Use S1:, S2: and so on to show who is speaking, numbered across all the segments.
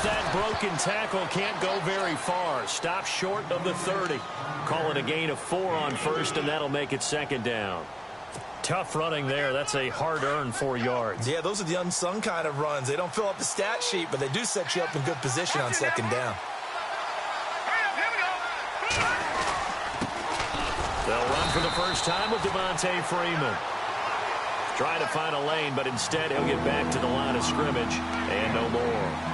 S1: With that broken tackle, can't go very far. Stop short of the 30. Call it a gain of 4 on first, and that'll make it second down. Tough running there. That's a hard-earned 4 yards.
S2: Yeah, those are the unsung kind of runs. They don't fill up the stat sheet, but they do set you up in good position on second down.
S1: They'll run for the first time with Devontae Freeman. Trying to find a lane, but instead he'll get back to the line of scrimmage and no more.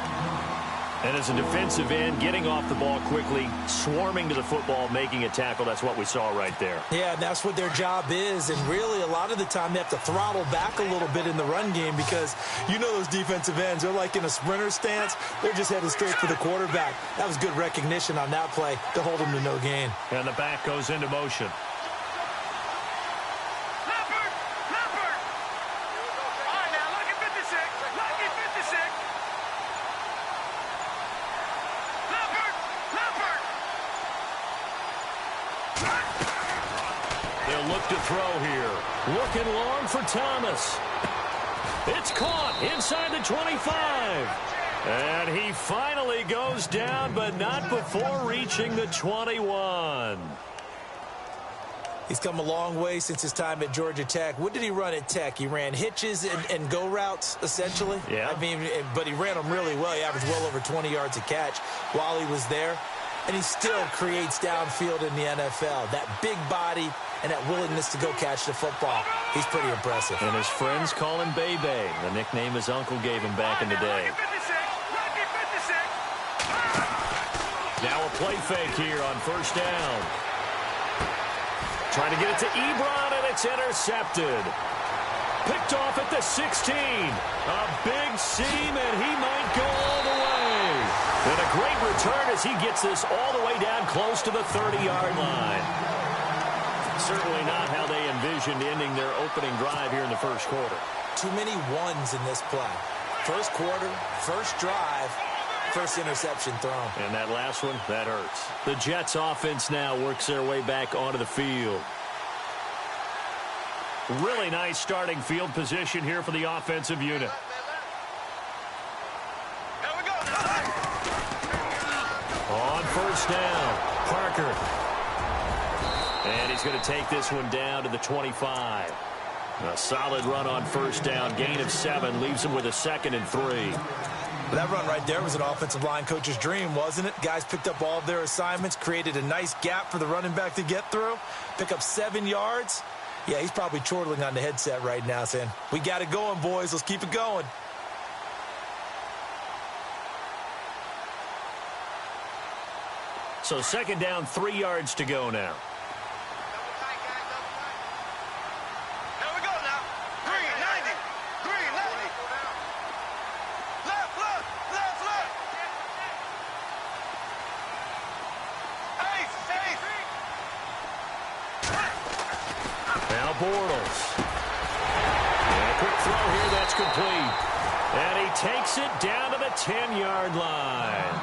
S1: And as a defensive end, getting off the ball quickly, swarming to the football, making a tackle, that's what we saw right there.
S2: Yeah, and that's what their job is. And really, a lot of the time, they have to throttle back a little bit in the run game because you know those defensive ends, they're like in a sprinter stance. They're just headed straight for the quarterback. That was good recognition on that play to hold them to no gain.
S1: And the back goes into motion. To throw here. Looking long for Thomas. It's caught inside the 25. And he finally goes down, but not before reaching the 21.
S2: He's come a long way since his time at Georgia Tech. What did he run at Tech? He ran hitches and go routes, essentially.
S1: Yeah.
S2: I mean, but he ran them really well. He averaged well over 20 yards a catch while he was there. And he still creates downfield in the NFL. That big body and that willingness to go catch the football. He's pretty impressive.
S1: And his friends call him Bebe, the nickname his uncle gave him back in the day. Now a play fake here on first down. Trying to get it to Ebron, and it's intercepted. Picked off at the 16. A big seam, and he might go all the way. And a great return as he gets this all the way down close to the 30-yard line. Certainly not how they envisioned ending their opening drive here in the first quarter.
S2: Too many ones in this play. First quarter, first drive, first interception thrown.
S1: And that last one, that hurts. The Jets offense now works their way back onto the field. Really nice starting field position here for the offensive unit. On first down, Parker. And he's going to take this one down to the 25. A solid run on first down. Gain of 7 leaves him with a 2nd and 3.
S2: That run right there was an offensive line coach's dream, wasn't it? Guys picked up all of their assignments, created a nice gap for the running back to get through, pick up 7 yards. Yeah, he's probably chortling on the headset right now saying, we got it going, boys. Let's keep it going.
S1: So second down, 3 yards to go now. Bortles. And a quick throw here, that's complete. And he takes it down to the 10-yard line.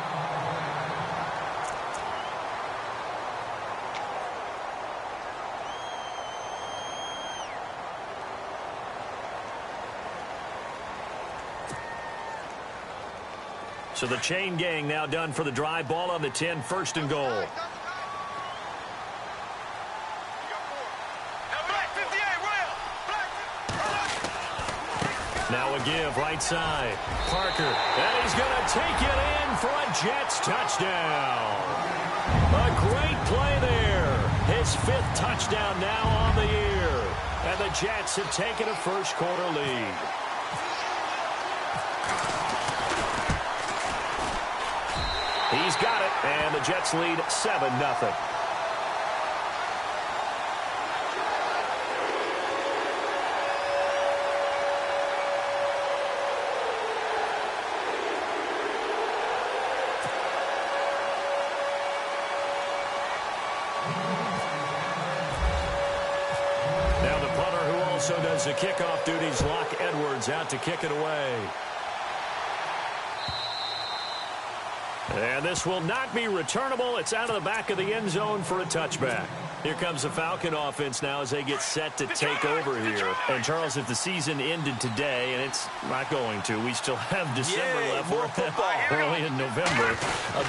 S1: So the chain gang now done for the drive. Ball on the 10, 1st and goal. Now a give, right side. Parker, and he's going to take it in for a Jets touchdown. A great play there. His 5th touchdown now on the year. And the Jets have taken a first quarter lead. He's got it, and the Jets lead 7-0. Also does the kickoff duties. Lock Edwards out to kick it away. And this will not be returnable. It's out of the back of the end zone for a touchback. Here comes the Falcon offense now as they get set to take over here. And, Charles, if the season ended today, and it's not going to, we still have December left. We're early in November.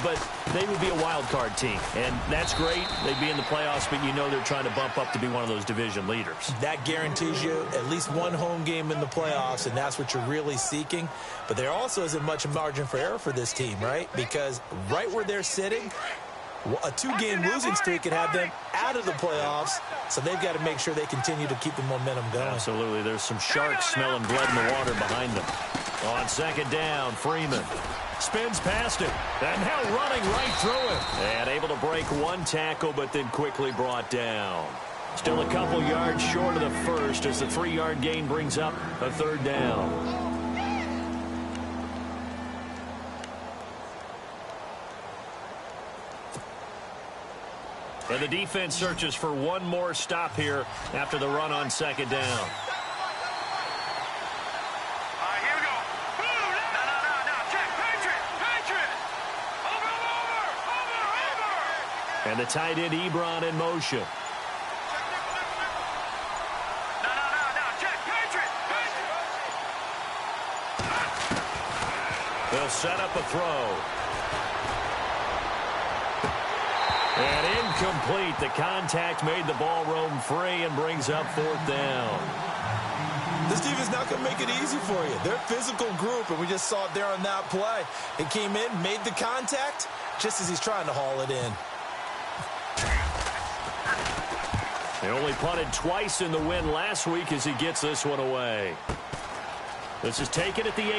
S1: But they would be a wild card team. And that's great. They'd be in the playoffs, but you know they're trying to bump up to be one of those division leaders.
S2: That guarantees you at least one home game in the playoffs, and that's what you're really seeking. But there also isn't much margin for error for this team, right? Because right where they're sitting, a 2-game losing streak could have them out of the playoffs, so they've got to make sure they continue to keep the momentum going.
S1: Absolutely. There's some sharks smelling blood in the water behind them. On second down, Freeman spins past it, and now running right through it. And able to break one tackle, but then quickly brought down. Still a couple yards short of the first as the 3-yard gain brings up a third down. And the defense searches for one more stop here after the run on second down.
S3: Here we go. No. Check. Patriot. Over.
S1: And the tight end, Ebron, in motion.
S3: No. Check. Patriot.
S1: They'll set up a throw. And incomplete. The contact made the ball roam free and brings up fourth down.
S2: This defense not going to make it easy for you. They're a physical group, and we just saw it there on that play. It came in, made the contact, just as he's trying to haul it in.
S1: They only punted twice in the win last week as he gets this one away. This is taken at the 18.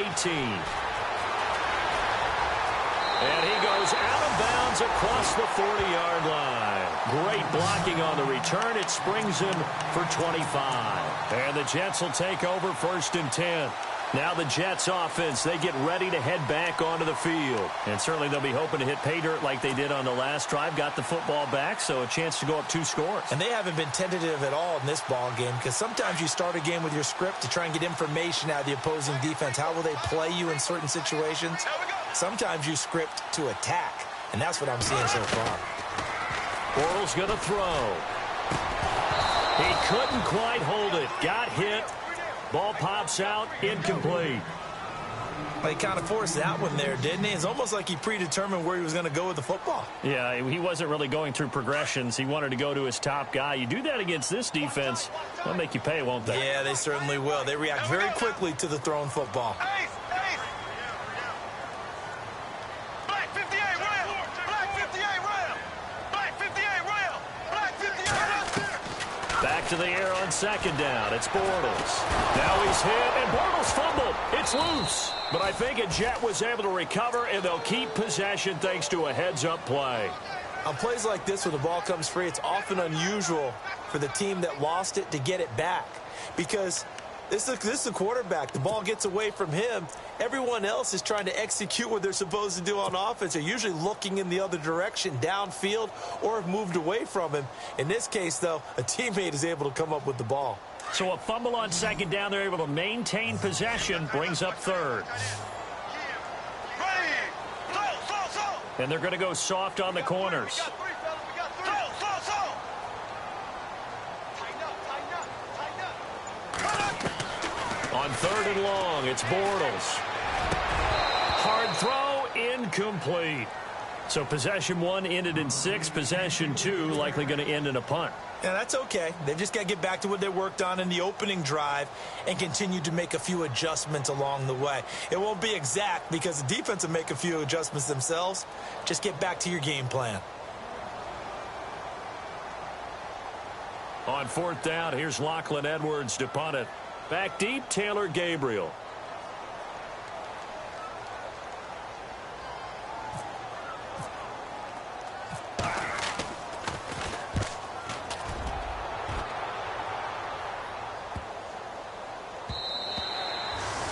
S1: And he goes out of bounds across the 40-yard line. Great blocking on the return. It springs him for 25. And the Jets will take over 1st and 10. Now the Jets offense, they get ready to head back onto the field. And certainly they'll be hoping to hit pay dirt like they did on the last drive. Got the football back, so a chance to go up 2 scores.
S2: And they haven't been tentative at all in this ball game, because sometimes you start a game with your script to try and get information out of the opposing defense. How will they play you in certain situations? Sometimes you script to attack, and that's what I'm seeing so far.
S1: Bortles going to throw. He couldn't quite hold it. Got hit. Ball pops out, incomplete.
S2: Well, he kind of forced that one there, didn't he? It's almost like he predetermined where he was going to go with the football.
S1: Yeah, he wasn't really going through progressions. He wanted to go to his top guy. You do that against this defense, they'll make you pay, won't they?
S2: Yeah, they certainly will. They react very quickly to the thrown football.
S3: Black 58 rail. Black 58 rail. Black 58 rail. Black 58 rail.
S1: Back to the air on second down. It's Bortles. Now he's hit, and Bortles fumbled. It's loose. But I think a Jet was able to recover, and they'll keep possession thanks to a heads-up play.
S2: On plays like this where the ball comes free, it's often unusual for the team that lost it to get it back. Because this is a quarterback. The ball gets away from him. Everyone else is trying to execute what they're supposed to do on offense. They're usually looking in the other direction, downfield, or have moved away from him. In this case, though, a teammate is able to come up with the ball.
S1: So a fumble on second down. They're able to maintain possession. Brings up third. And they're going to go soft on the corners. On third and long, it's Bortles. Hard throw, incomplete. So possession 1 ended in 6. Possession 2 likely going to end in a punt.
S2: Yeah, that's okay. They've just got to get back to what they worked on in the opening drive and continue to make a few adjustments along the way. It won't be exact because the defense will make a few adjustments themselves. Just get back to your game plan.
S1: On fourth down, here's Lachlan Edwards to punt it. Back deep, Taylor Gabriel.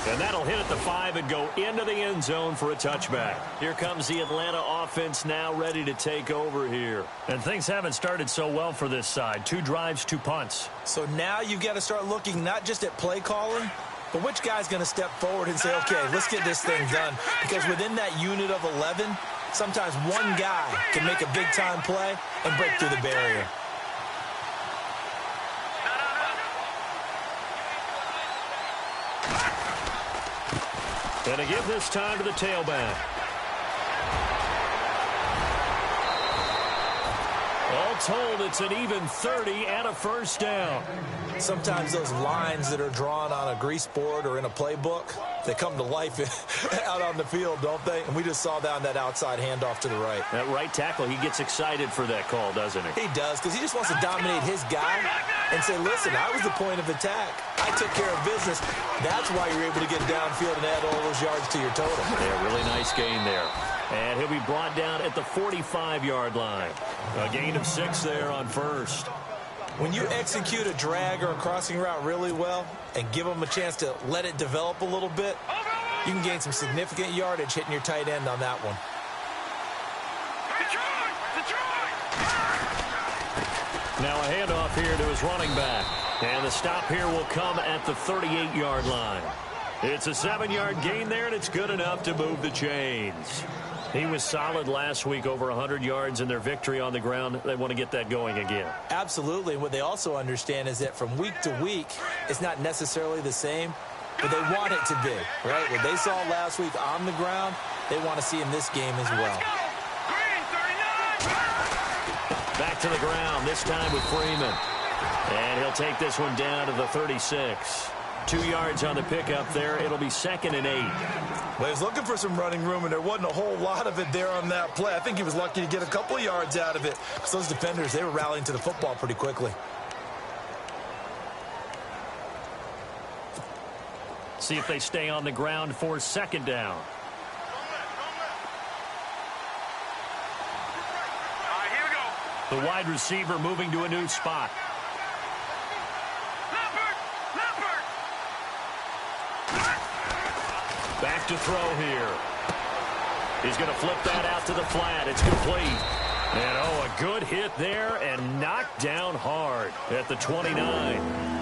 S1: And that'll hit at the 5 and go into the end zone for a touchback. Here comes the Atlanta offense now ready to take over here. And things haven't started so well for this side. 2 drives, 2 punts.
S2: So now you've got to start looking not just at play calling, but which guy's going to step forward and say, okay, let's get this thing done. Because within that unit of 11, Sometimes one guy can make a big-time play and break through the barrier.
S1: And to give this time to the tailback. All told, it's an even 30 and a first down.
S2: Sometimes those lines that are drawn on a grease board or in a playbook, they come to life out on the field, don't they? And we just saw that on that outside handoff to the right.
S1: That right tackle, he gets excited for that call, doesn't he?
S2: He does, because he just wants to dominate his guy and say, listen, I was the point of attack. I took care of business. That's why you're able to get downfield and add all those yards to your total.
S1: Yeah, really nice gain there. And he'll be brought down at the 45-yard line. A gain of 6 there on first.
S2: When you execute a drag or a crossing route really well and give them a chance to let it develop a little bit, you can gain some significant yardage hitting your tight end on that one.
S1: Now a handoff here to his running back. And the stop here will come at the 38-yard line. It's a 7-yard gain there, and it's good enough to move the chains. He was solid last week, over 100 yards in their victory on the ground. They want to get that going again.
S2: Absolutely. And what they also understand is that from week to week, it's not necessarily the same, but they want it to be, right? What they saw last week on the ground, they want to see in this game as well.
S1: Back to the ground, this time with Freeman. And he'll take this one down to the 36. 2 yards on the pickup there. It'll be 2nd and 8.
S2: Well, he was looking for some running room, and there wasn't a whole lot of it there on that play. I think he was lucky to get a couple of yards out of it, because those defenders, they were rallying to the football pretty quickly.
S1: See if they stay on the ground for 2nd down.
S3: All right, here we go.
S1: The wide receiver moving to a new spot. Back to throw here. He's going to flip that out to the flat. It's complete. And, a good hit there and knocked down hard at the 29.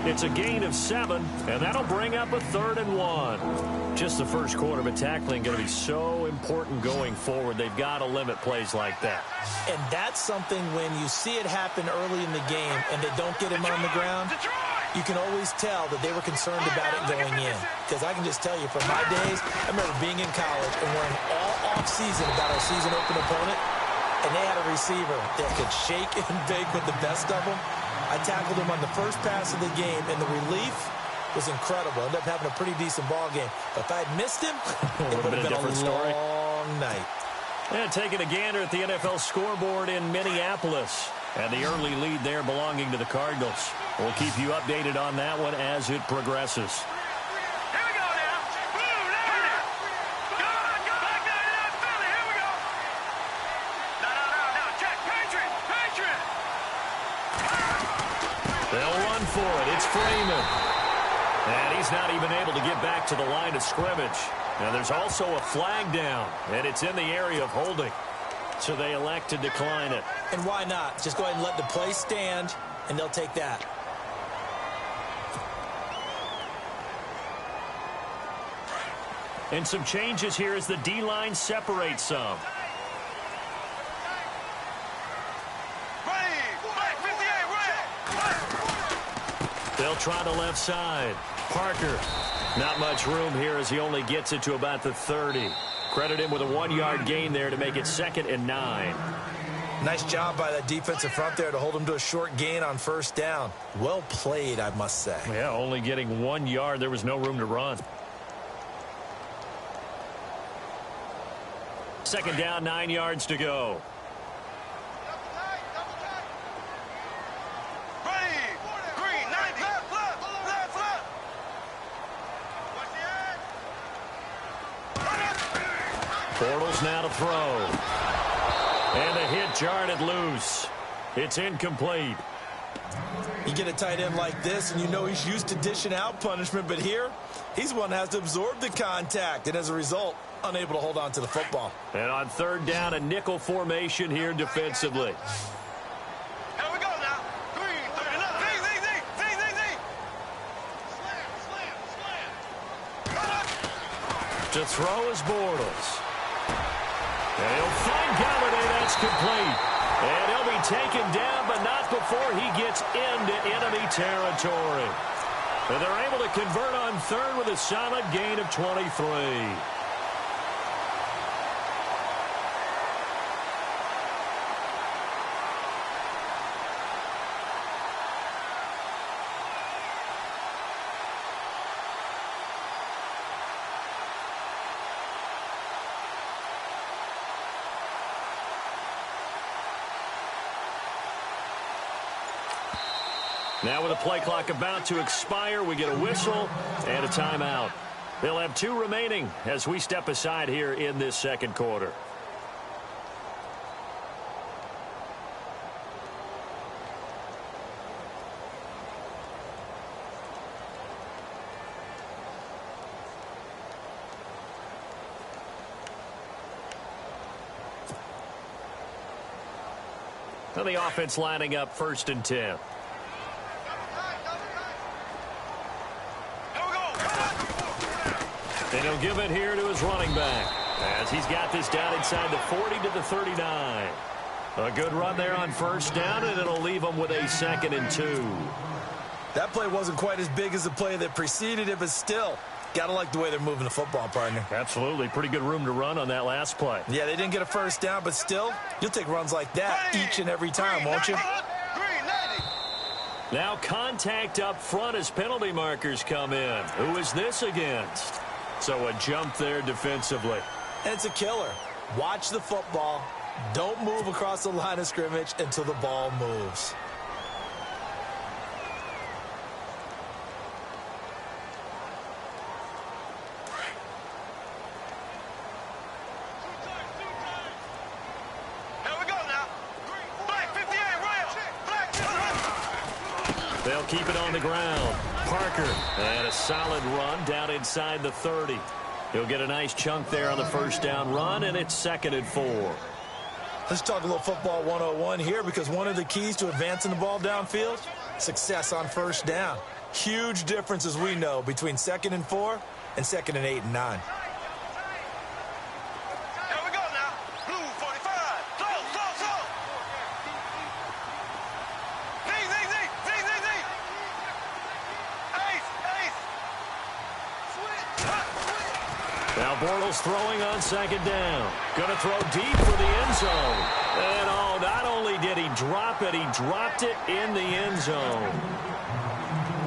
S1: It's a gain of 7, and that'll bring up a 3rd and 1. Just the first quarter, but tackling going to be so important going forward. They've got to limit plays like that.
S2: And that's something when you see it happen early in the game and they don't get him on the ground, you can always tell that they were concerned about it going in. Because I can just tell you, from my days, I remember being in college and worrying all off-season about our season-open opponent, and they had a receiver that could shake and bake with the best of them. I tackled him on the first pass of the game, and the relief was incredible. Ended up having a pretty decent ball game. But if I had missed him, it would have been a long night.
S1: And taking a gander at the NFL scoreboard in Minneapolis. And the early lead there belonging to the Cardinals. We'll keep you updated on that one as it progresses.
S3: Here we go now. Boom, there. Go on, back down, Philly. Here we go. No. Check. Patriot.
S1: They'll run for it. It's Freeman. And he's not even able to get back to the line of scrimmage. Now there's also a flag down, and it's in the area of holding. So they elect to decline it.
S2: And why not? Just go ahead and let the play stand, and they'll take that.
S1: And some changes here as the D-line separates some.
S3: Black 58,
S1: They'll try the left side. Parker, not much room here as he only gets it to about the 30. Credit him with a 1-yard gain there to make it 2nd and 9.
S2: Nice job by that defensive front there to hold him to a short gain on first down. Well played, I must say.
S1: Yeah, only getting 1 yard. There was no room to run. 2nd down, 9 yards to go.
S3: Green, 90. Left.
S1: Bortles now to throw. And a hit jarred loose. It's incomplete.
S2: You get a tight end like this, and you know he's used to dishing out punishment, but here, he's one that has to absorb the contact, and as a result, unable to hold on to the football.
S1: And on 3rd down, a nickel formation here defensively.
S3: Here we go now. Green, 39. Z.
S1: To throw is Bortles. And he'll find Galladay. That's complete. And he'll be taken down, but not before he gets into enemy territory. And they're able to convert on third with a solid gain of 23. Now with the play clock about to expire, we get a whistle and a timeout. They'll have 2 remaining as we step aside here in this second quarter. And the offense lining up 1st and 10. And he'll give it here to his running back as he's got this down inside the 40 to the 39. A good run there on 1st down, and it'll leave him with a 2nd and 2.
S2: That play wasn't quite as big as the play that preceded it, but still, got to like the way they're moving the football, partner.
S1: Absolutely. Pretty good room to run on that last play.
S2: Yeah, they didn't get a 1st down, but still, you'll take runs like that each and every time, won't you?
S1: Now contact up front as penalty markers come in. Who is this against? So a jump there defensively.
S2: And it's a killer. Watch the football. Don't move across the line of scrimmage until the ball moves.
S3: Here we go now. Black 58, rail. Black 58.
S1: They'll keep it on the ground. Parker, and a solid run down inside the 30. He'll get a nice chunk there on the 1st down run, and it's 2nd and 4.
S2: Let's talk a little football 101 here, because one of the keys to advancing the ball downfield, success on 1st down. Huge difference, as we know, between 2nd and 4 and 2nd and 8 and 9.
S3: Here we go now. Blue 45. Slow. Z. Ace.
S1: Now Bortles throwing on 2nd down. Going to throw deep for the end zone. And not only did he drop it, he dropped it in the end zone.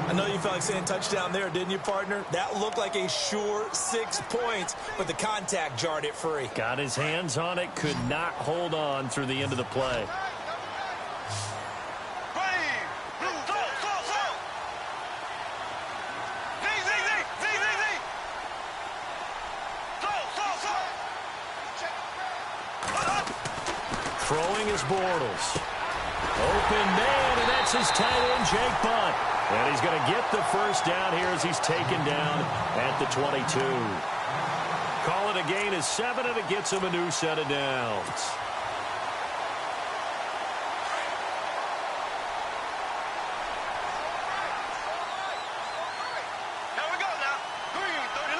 S2: I know you felt like saying touchdown there, didn't you, partner? That looked like a sure 6 points, but the contact jarred it free.
S1: Got his hands on it, could not hold on through the end of the play. Throwing is Bortles. Open man, and that's his tight end, Jake Butt. And he's going to get the 1st down here as he's taken down at the 22. Call it a gain of 7, and it gets him a new set of downs.
S3: Here we go now. Green 39.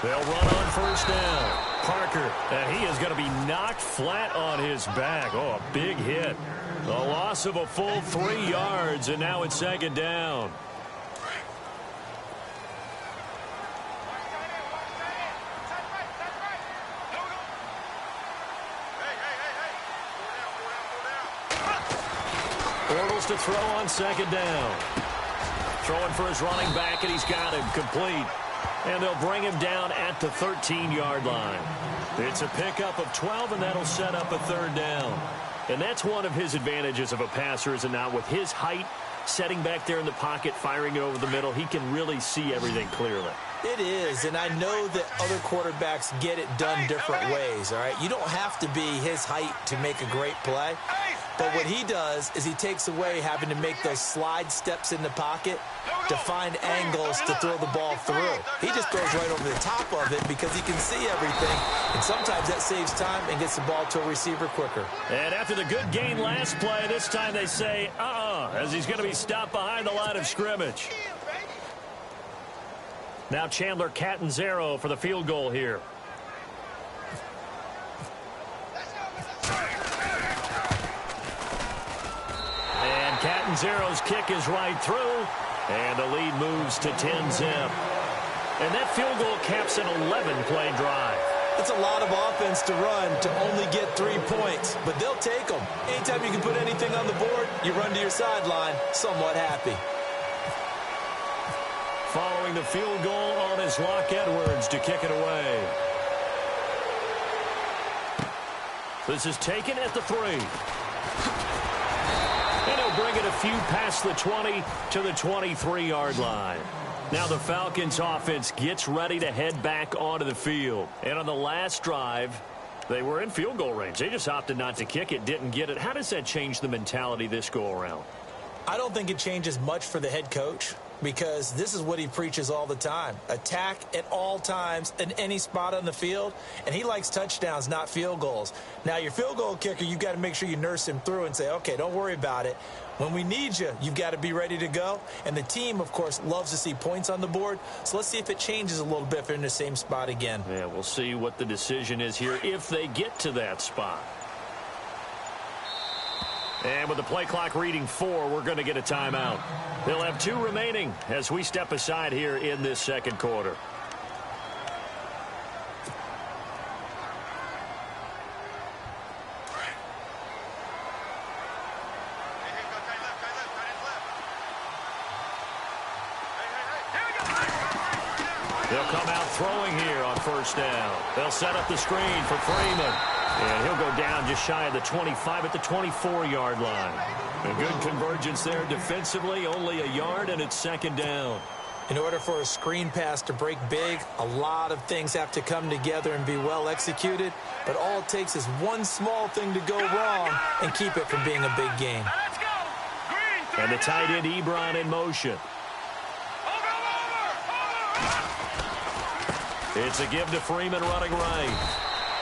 S1: They'll run on 1st down. Parker, and he is going to be knocked flat on his back. Oh, a big hit. A loss of a full 3 yards, and now it's 2nd down. Bortles to throw on 2nd down. Throwing for his running back, and he's got him complete. And they'll bring him down at the 13-yard line. It's a pickup of 12, and that'll set up a 3rd down. And that's one of his advantages of a passer, is it not? With his height, setting back there in the pocket, firing it over the middle, he can really see everything clearly.
S2: It is, and I know that other quarterbacks get it done different ways, all right? You don't have to be his height to make a great play. But what he does is he takes away having to make those slide steps in the pocket to find angles to throw the ball through. He just throws right over the top of it because he can see everything, and sometimes that saves time and gets the ball to a receiver quicker.
S1: And after the good gain last play, this time they say, as he's going to be stopped behind the line of scrimmage. Now Chandler Catanzaro for the field goal here. Catanzaro's kick is right through, and the lead moves to 10-zip. And that field goal caps an 11-play drive.
S2: It's a lot of offense to run to only get 3 points, but they'll take them. Anytime you can put anything on the board, you run to your sideline somewhat happy.
S1: Following the field goal on his Locke Edwards to kick it away. This is taken at the 3. And he'll bring it a few past the 20 to the 23-yard line. Now the Falcons offense gets ready to head back onto the field. And on the last drive, they were in field goal range. They just opted not to kick it, didn't get it. How does that change the mentality this go-around?
S2: I don't think it changes much for the head coach, because this is what he preaches all the time. Attack at all times in any spot on the field, and he likes touchdowns, not field goals. Now, your field goal kicker, you've got to make sure you nurse him through and say, okay, don't worry about it. When we need you, you've got to be ready to go. And the team, of course, loves to see points on the board. So let's see if it changes a little bit if they're in the same spot again.
S1: Yeah, we'll see what the decision is here if they get to that spot. And with the play clock reading 4, we're going to get a timeout. They'll have 2 remaining as we step aside here in this second quarter. They'll come out throwing here on first down. They'll set up the screen for Freeman. And he'll go down just shy of the 25 at the 24-yard line. A good convergence there defensively, only a yard, and it's second down.
S2: In order for a screen pass to break big, a lot of things have to come together and be well executed. But all it takes is one small thing to go wrong and keep it from being a big game.
S1: And the tight end Ebron in motion. It's a give to Freeman running right.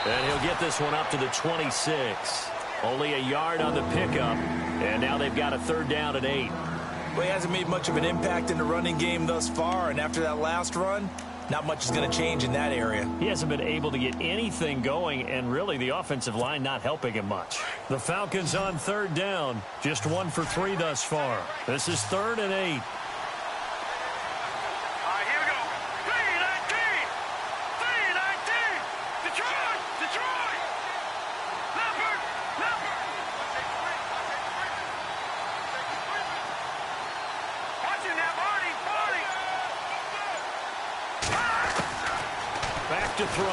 S1: And he'll get this one up to the 26. Only a yard on the pickup. And now they've got a third down at 8.
S2: Well, he hasn't made much of an impact in the running game thus far. And after that last run, not much is going to change in that area.
S1: He hasn't been able to get anything going. And really, the offensive line not helping him much. The Falcons on third down. Just 1 for 3 thus far. This is 3rd and 8. To throw.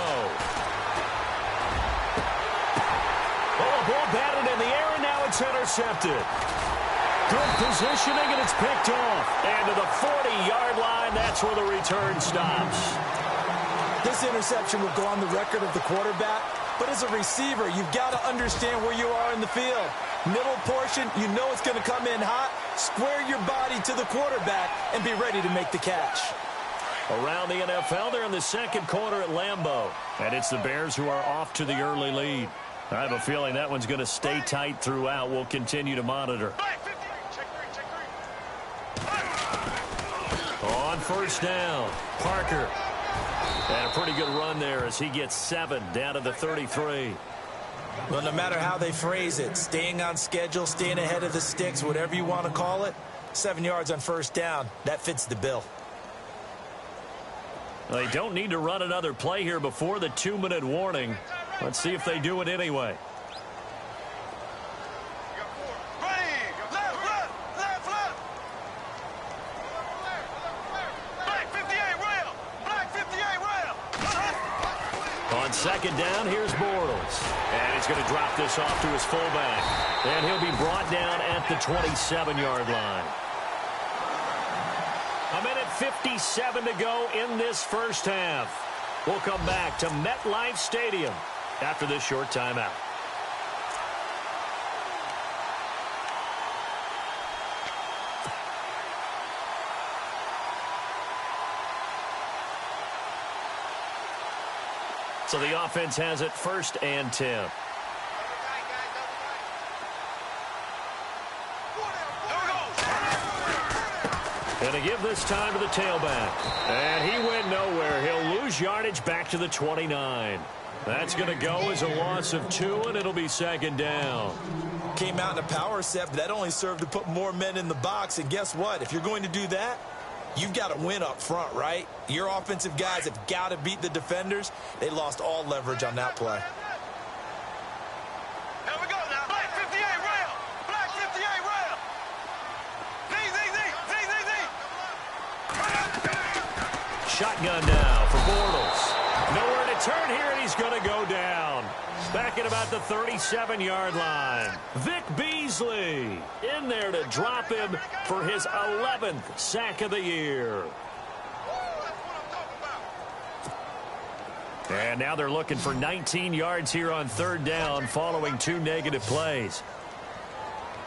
S1: Oh, ball batted in the air, and now it's intercepted. Good positioning, and it's picked off. And to the 40-yard line, that's where the return stops.
S2: This interception will go on the record of the quarterback, but as a receiver, you've got to understand where you are in the field. Middle portion, you know it's going to come in hot. Square your body to the quarterback and be ready to make the catch.
S1: Around the NFL, they're in the second quarter at Lambeau. And it's the Bears who are off to the early lead. I have a feeling that one's going to stay tight throughout. We'll continue to monitor. On first down, Parker. And a pretty good run there as he gets 7 down to the 33.
S2: Well, no matter how they phrase it, staying on schedule, staying ahead of the sticks, whatever you want to call it, 7 yards on first down, that fits the bill.
S1: They don't need to run another play here before the 2-minute warning. Let's see if they do it anyway. On second down, here's Bortles. And he's going to drop this off to his fullback. And he'll be brought down at the 27-yard line. A minute 57 to go in this first half. We'll come back to MetLife Stadium after this short timeout. So the offense has it 1st and 10. And a give this time to the tailback. And he went nowhere. He'll lose yardage back to the 29. That's going to go as a loss of 2, and it'll be second down.
S2: Came out in a power set, but that only served to put more men in the box. And guess what? If you're going to do that, you've got to win up front, right? Your offensive guys have got to beat the defenders. They lost all leverage on that play.
S3: Here we go now. Black 58 rail. Black 58 rail. Z.
S1: Shotgun now for Bortles. Nowhere to turn here, and he's going to go down. Back at about the 37-yard line. Vic Beasley in there to drop him for his 11th sack of the year. And now they're looking for 19 yards here on third down following 2 negative plays.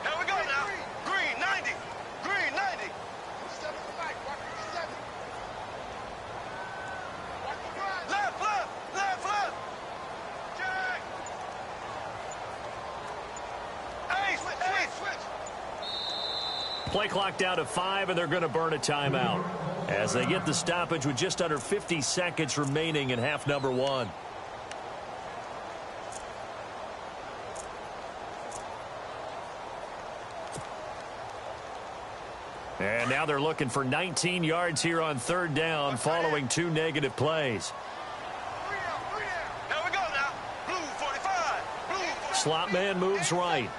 S3: Here we go now. Green 90. Green 90. Left, left, left, left. Jack. Hey, switch.
S1: Play clock down to 5, and they're going to burn a timeout as they get the stoppage with just under 50 seconds remaining in half number 1. And now they're looking for 19 yards here on third down following 2 negative plays.
S3: Here we go now. Blue 45. Blue 45.
S1: Slot man moves right.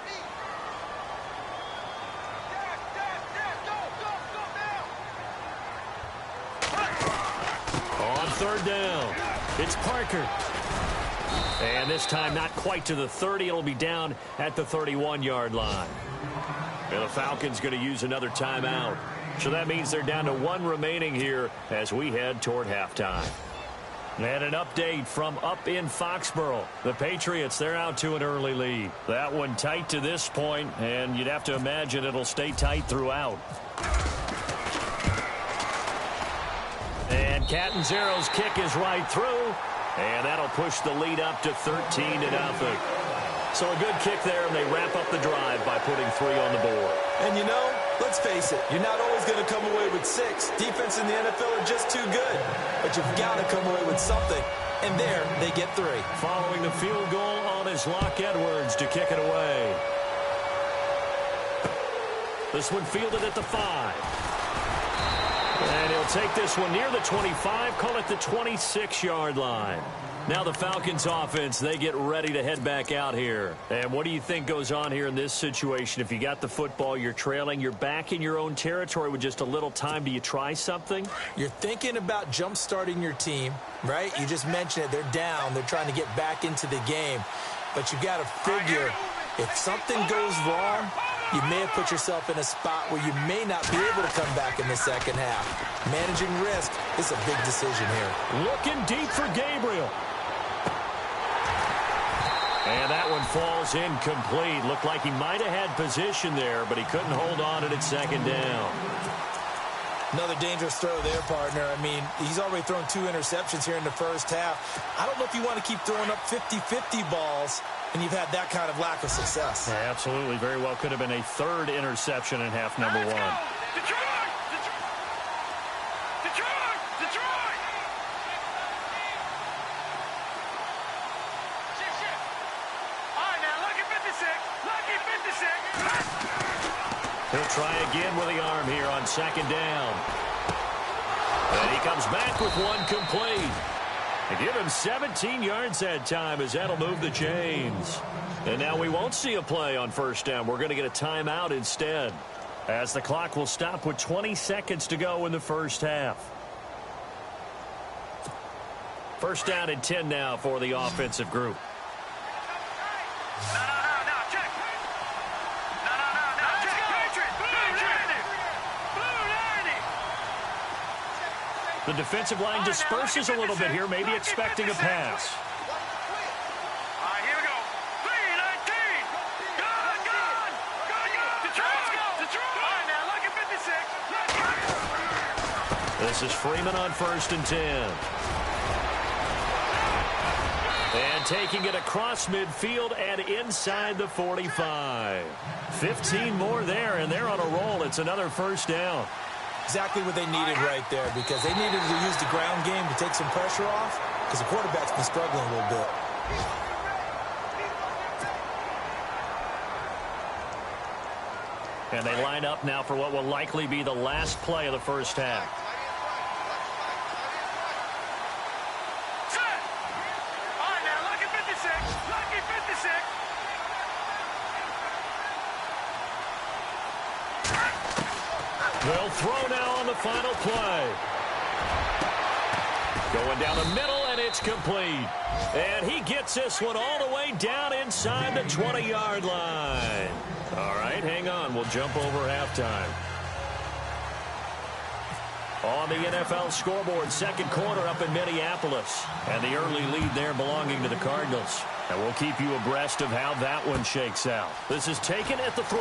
S1: On third down, it's Parker. And this time not quite to the 30. It'll be down at the 31-yard line. And the Falcons going to use another timeout. So that means they're down to 1 remaining here as we head toward halftime. And an update from up in Foxborough. The Patriots, they're out to an early lead. That one tight to this point, and you'd have to imagine it'll stay tight throughout. And Catanzaro's kick is right through, and that'll push the lead up to 13-0. So a good kick there, and they wrap up the drive by putting 3 on the board.
S2: And you know, let's face it, you're not always going to come away with 6. Defense in the NFL are just too good. But you've got to come away with something. And there, they get 3.
S1: Following the field goal on is Locke Edwards to kick it away. This one fielded at the 5. And he'll take this one near the 25, call it the 26-yard line. Now the Falcons offense, they get ready to head back out here. And what do you think goes on here in this situation? If you got the football, you're trailing, you're back in your own territory with just a little time. Do you try something?
S2: You're thinking about jump-starting your team, right? You just mentioned it. They're down. They're trying to get back into the game. But you've got to figure if something goes wrong, you may have put yourself in a spot where you may not be able to come back in the second half. Managing risk is a big decision here.
S1: Looking deep for Gabriel. And that one falls incomplete. Looked like he might have had position there, but he couldn't hold on to it at second down.
S2: Another dangerous throw there, partner. I mean, he's already thrown 2 interceptions here in the first half. I don't know if you want to keep throwing up 50-50 balls and you've had that kind of lack of success.
S1: Yeah, absolutely. Very well could have been a 3rd interception in half number 1.
S3: Detroit! Detroit! Detroit! Shit. All right, now, lucky 56. Lucky 56.
S1: He'll try again with the arm here on second down. And he comes back with one complete. And give him 17 yards that time as that'll move the chains. And now we won't see a play on first down. We're going to get a timeout instead, as the clock will stop with 20 seconds to go in the first half. First down and 10 now for the offensive group. The defensive line disperses a little bit here, maybe expecting a pass.
S3: All right, here we go. 3-19. Gone. Detroit. All right, now, lucky 56.
S1: This is Freeman on 1st and 10. And taking it across midfield and inside the 45. 15 more there, and they're on a roll. It's another first down.
S2: Exactly what they needed right there, because they needed to use the ground game to take some pressure off. because the quarterback's been struggling a little bit.
S1: And they line up now for what will likely be the last play of the first half.
S3: Set! All right, now, lucky 56. Lucky 56.
S1: They'll throw now on the final play. Going down the middle, and it's complete. And he gets this one all the way down inside the 20-yard line. All right, hang on. We'll jump over halftime. On the NFL scoreboard, second quarter up in Minneapolis. And the early lead there belonging to the Cardinals. And we'll keep you abreast of how that one shakes out. This is taken at the 3.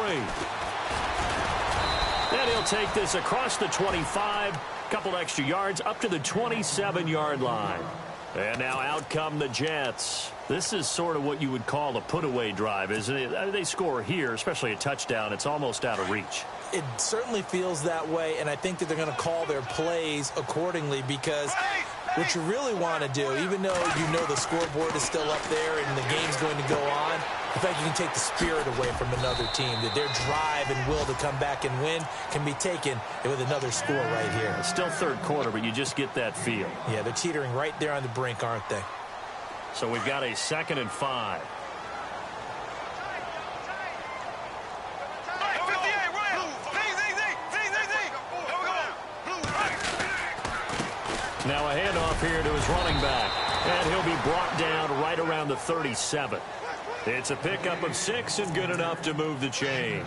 S1: And he'll take this across the 25. Couple extra yards up to the 27-yard line. And now out come the Jets. This is sort of what you would call a put-away drive, isn't it? They score here, especially a touchdown. It's almost out of reach.
S2: It certainly feels that way, and I think that they're going to call their plays accordingly because what you really want to do, even though you know the scoreboard is still up there and the game's going to go on, the fact you can take the spirit away from another team, that their drive and will to come back and win can be taken with another score right here.
S1: It's still third quarter, but you just get that feel.
S2: Yeah, they're teetering right there on the brink, aren't they?
S1: So we've got a 2nd and 5. Now a handoff here to his running back. And he'll be brought down right around the 37. It's a pickup of 6 and good enough to move the chains.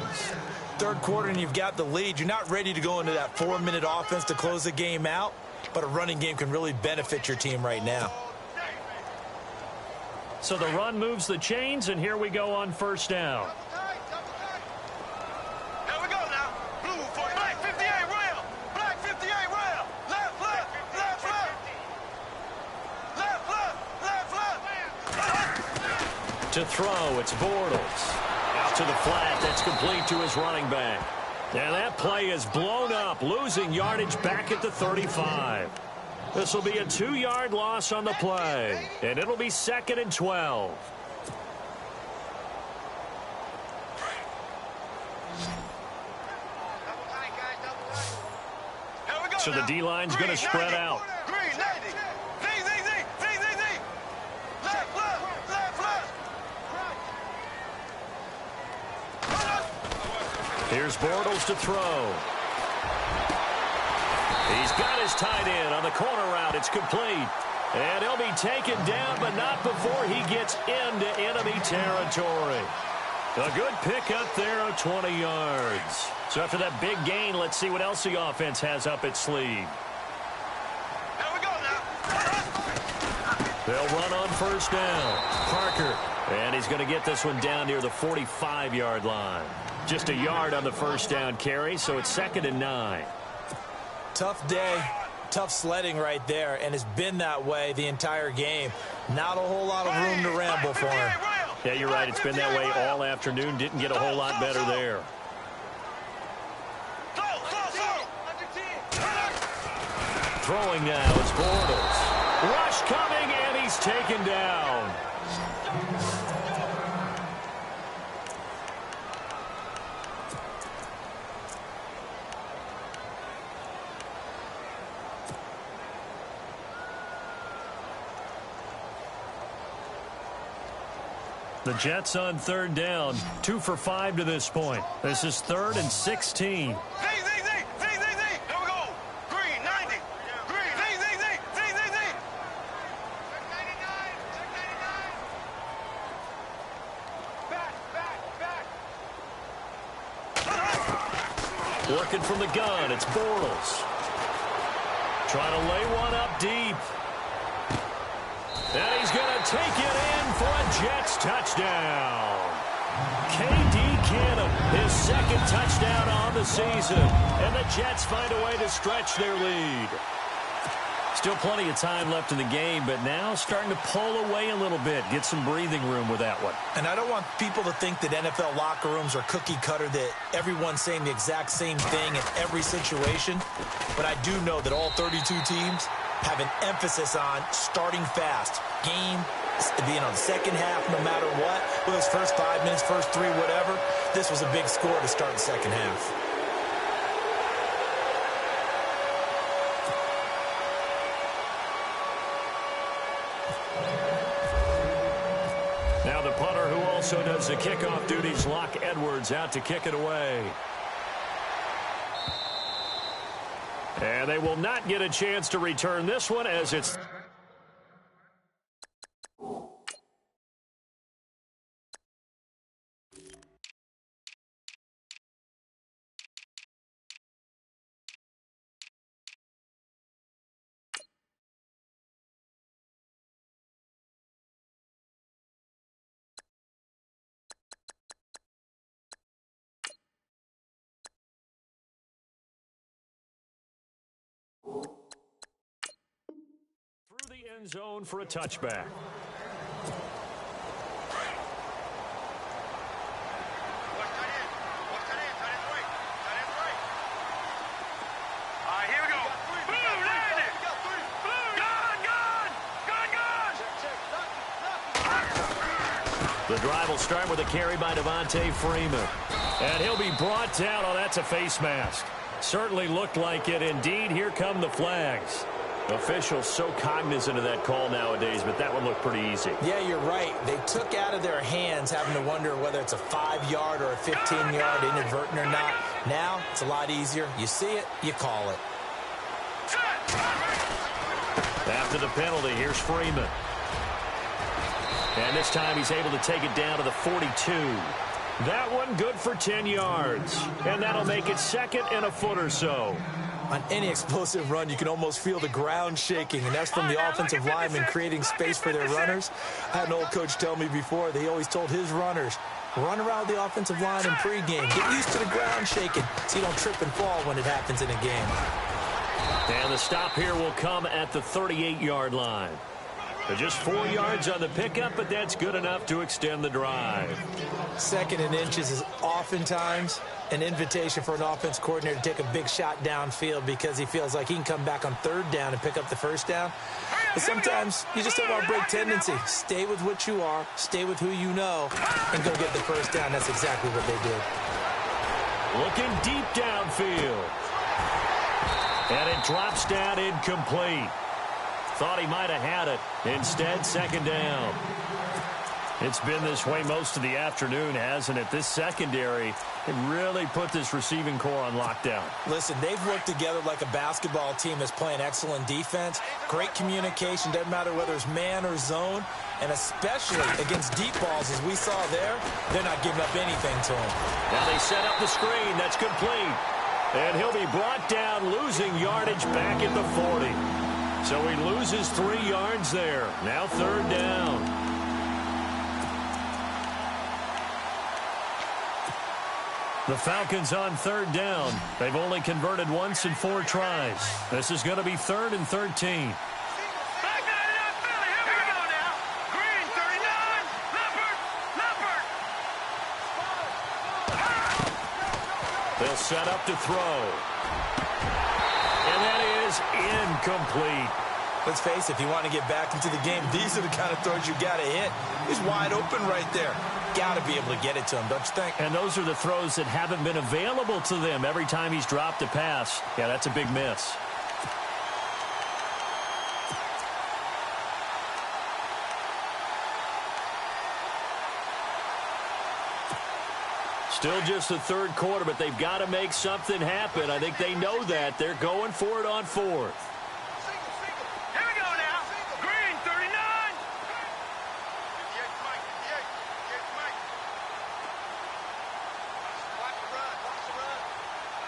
S2: Third quarter and you've got the lead. You're not ready to go into that 4-minute offense to close the game out, but a running game can really benefit your team right now.
S1: So the run moves the chains, and here we go on first down.
S3: Here we go now. Blue for black 58 rail. Black 58 rail. Left, left, left, left. Left, left, left, left.
S1: To throw, it's Bortles. Out to the flat, that's complete to his running back. And that play is blown up, losing yardage back at the 35. This will be a 2-yard loss on the play, and it'll be 2nd and 12. So the D-line's going to spread out. Here's Bortles to throw. He's got his tight end on the corner route. It's complete. And he'll be taken down, but not before he gets into enemy territory. A good pickup there of 20 yards. So after that big gain, let's see what else the offense has up its sleeve.
S3: Here we go now.
S1: They'll run on first down. Parker. And he's going to get this one down near the 45-yard line. Just a yard on the first down carry, so it's 2nd and 9.
S2: Tough day, tough sledding right there, and it's been that way the entire game. Not a whole lot of room to ramble for him.
S1: Yeah, you're right. It's been that way all afternoon. Didn't get a whole lot better there. Throwing now is Bortles. Rush coming, and he's taken down. The Jets on third down, 2 for 5 to this point. This is 3rd and 16.
S3: Here we go. Green, 90. Green, back.
S1: Working from the gun, it's Bortles. Trying to lay one up deep. And he's going to take it in for a Jets touchdown. K.D. Cannon, his 2nd touchdown on the season. And the Jets find a way to stretch their lead. Still plenty of time left in the game, but now starting to pull away a little bit. Get some breathing room with that one.
S2: And I don't want people to think that NFL locker rooms are cookie cutter, that everyone's saying the exact same thing in every situation. But I do know that all 32 teams have an emphasis on starting fast. Game being on the second half no matter what. Whether it's first 5 minutes, first 3, whatever. This was a big score to start the second half.
S1: Now the punter who also does the kickoff duties, Locke Edwards, out to kick it away. And they will not get a chance to return this one as it's... through the end zone for a touchback.
S3: Here we go. Boom, landed. Gone.
S1: The drive will start with a carry by Devontae Freeman. And he'll be brought down. Oh, that's a face mask. Certainly looked like it. Indeed, here come the flags. Officials so cognizant of that call nowadays, but that one looked pretty easy.
S2: Yeah, you're right. They took out of their hands having to wonder whether it's a 5-yard or a 15-yard inadvertent or not. Now, it's a lot easier. You see it, you call it.
S1: After the penalty, here's Freeman. And this time he's able to take it down to the 42. That one good for 10 yards. And that'll make it second and a foot or so.
S2: On any explosive run, you can almost feel the ground shaking, and that's from the offensive linemen creating space for their runners. I had an old coach tell me before, they always told his runners, run around the offensive line in pregame. Get used to the ground shaking so you don't trip and fall when it happens in a game.
S1: And the stop here will come at the 38-yard line. Just 4 yards on the pickup, but that's good enough to extend the drive.
S2: Second and inches is oftentimes an invitation for an offense coordinator to take a big shot downfield because he feels like he can come back on third down and pick up the first down. But sometimes you just don't want to break tendency. Stay with what you are, stay with who you know, and go get the first down. That's exactly what they did.
S1: Looking deep downfield. And it drops down incomplete. Thought he might have had it. Instead, second down. It's been this way most of the afternoon, hasn't it? This secondary, it really put this receiving core on lockdown.
S2: Listen, they've worked together like a basketball team that's playing excellent defense. Great communication, doesn't matter whether it's man or zone. And especially against deep balls, as we saw there, they're not giving up anything to him.
S1: Now they set up the screen. That's complete. And he'll be brought down, losing yardage back at the 40. So he loses 3 yards there. Now third down. The Falcons on third down. They've only converted once in 4 tries. This is going to be 3rd and 13. They'll set up to throw. And that is incomplete.
S2: Let's face it, if you want to get back into the game, these are the kind of throws you got to hit. He's wide open right there. Got to be able to get it to him, don't you think?
S1: And those are the throws that haven't been available to them every time he's dropped a pass. Yeah, that's a big miss. Still just the third quarter, but they've got to make something happen. I think they know that. They're going for it on 4th.
S3: Here we go now. Green, 39. 58 Mike, 58 Mike. Watch the run.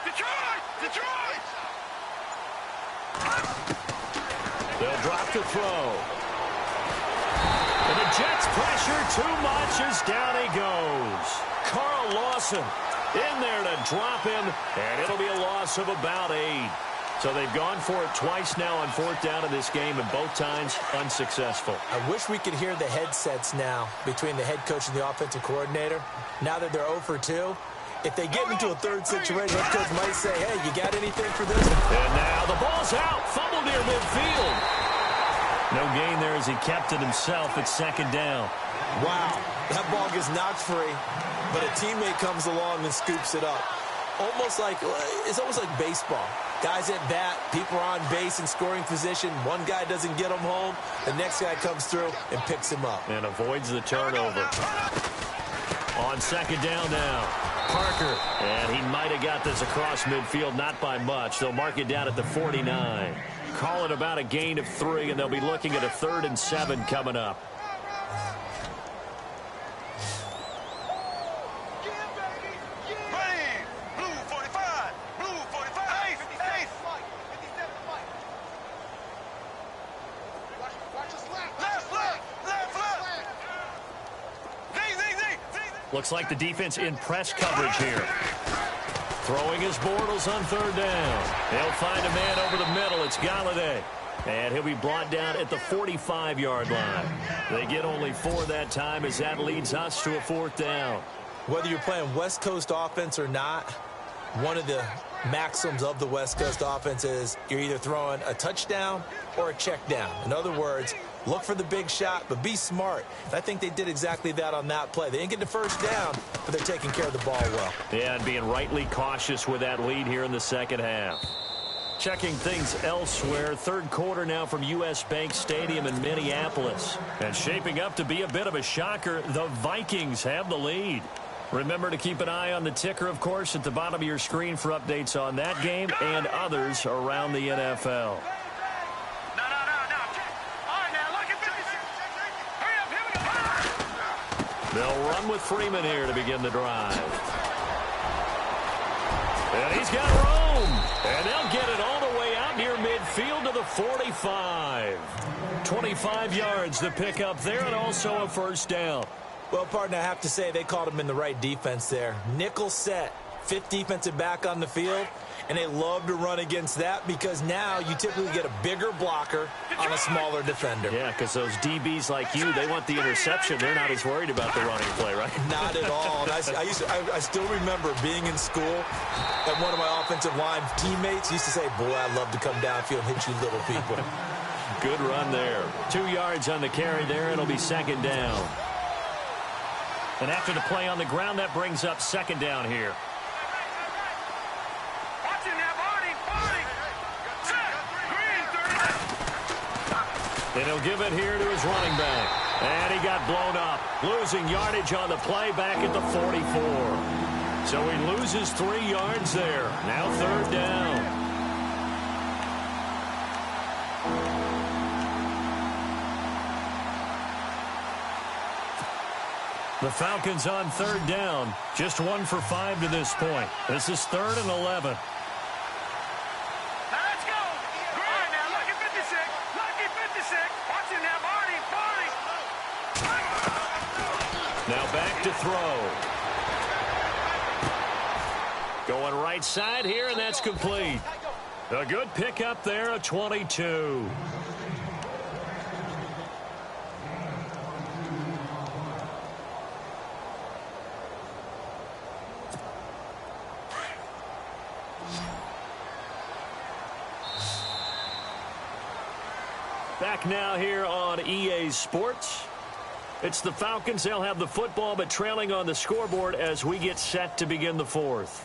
S3: Detroit!
S1: They'll drop to throw. And the Jets pressure too much as down he goes. Carl Lawson in there to drop him, and it'll be a loss of about 8. So they've gone for it twice now on 4th down in this game, and both times unsuccessful.
S2: I wish we could hear the headsets now between the head coach and the offensive coordinator. Now that they're 0 for 2, If they get into a third situation, head coach might say, hey, you got anything for this?
S1: And now the ball's out. Fumble near midfield. No gain there as he kept it himself at second down.
S2: Wow, that ball gets knocked free, but a teammate comes along and scoops it up. It's almost like baseball. Guys at bat, people are on base in scoring position. One guy doesn't get him home. The next guy comes through and picks him up.
S1: And avoids the turnover. On second down now, Parker. And he might have got this across midfield, not by much. They'll mark it down at the 49. Call it about a gain of 3, and they'll be looking at a 3rd and 7 coming up. Looks like the defense in press coverage here. Throwing his Bortles on 3rd down. They'll find a man over the middle. It's Galladay. And he'll be brought down at the 45-yard line. They get only 4 that time as that leads us to a 4th down.
S2: Whether you're playing West Coast offense or not, one of the maxims of the West Coast offense is you're either throwing a touchdown or a check down. In other words, look for the big shot, but be smart. And I think they did exactly that on that play. They didn't get the first down, but they're taking care of the ball well.
S1: Yeah, and being rightly cautious with that lead here in the second half. Checking things elsewhere, 3rd quarter now from U.S. Bank Stadium in Minneapolis. And shaping up to be a bit of a shocker, the Vikings have the lead. Remember to keep an eye on the ticker, of course, at the bottom of your screen for updates on that game and others around the NFL. They'll run with Freeman here to begin the drive. And he's got room. And they'll get it all the way out near midfield to the 45. 25 yards to pick up there and also a 1st down.
S2: Well, partner, I have to say they called him in the right defense there. Nickel set, 5th defensive back on the field, and they love to run against that because now you typically get a bigger blocker on a smaller defender.
S1: Yeah, because those DBs like you, they want the interception. They're not as worried about the running play, right?
S2: Not at all. And I still remember being in school, and one of my offensive line teammates used to say, boy, I'd love to come downfield and hit you little people.
S1: Good run there. 2 yards on the carry there. It'll be 2nd down. And after the play on the ground, that brings up 2nd down here. And he'll give it here to his running back. And he got blown up. Losing yardage on the play back at the 44. So he loses 3 yards there. Now 3rd down. The Falcons on 3rd down. Just 1 for 5 to this point. This is 3rd and 11. Now back to throw. Going right side here, and that's complete. A good pickup there, a 22. Back now here on EA Sports. It's the Falcons. They'll have the football, but trailing on the scoreboard as we get set to begin the 4th.